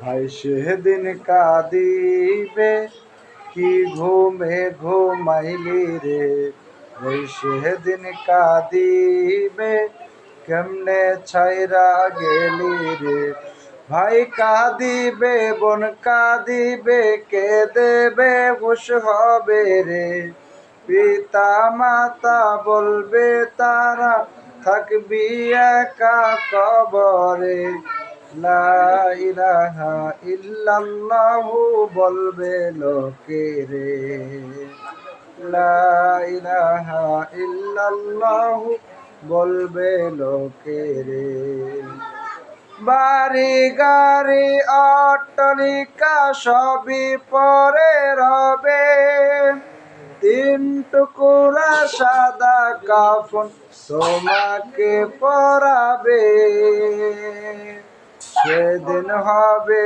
ভাই সেদিন কাঁদিবে কি ঘুমে ঘুমাইলি রে, ভাই সেদিন কাঁদিবে কেমনে ছাইরা গেলি রে। ভাই কাঁদিবে বোন কাঁদিবে, কে দেবে হুশ হবে রে। পিতা মাতা বলবে তারা থাকবি একা কবরে। লা ইলাহা ইল্লাল্লাহু বলবে লোকে রে, লা ইলাহা ইল্লাল্লাহু বলবে লোকে রে। বাড়ি গাড়ি অট্টালিকা সবই পরে রবে, তিন টুকুরা সাদা কাফন তোমাকে পরাবে। সেদিন হবে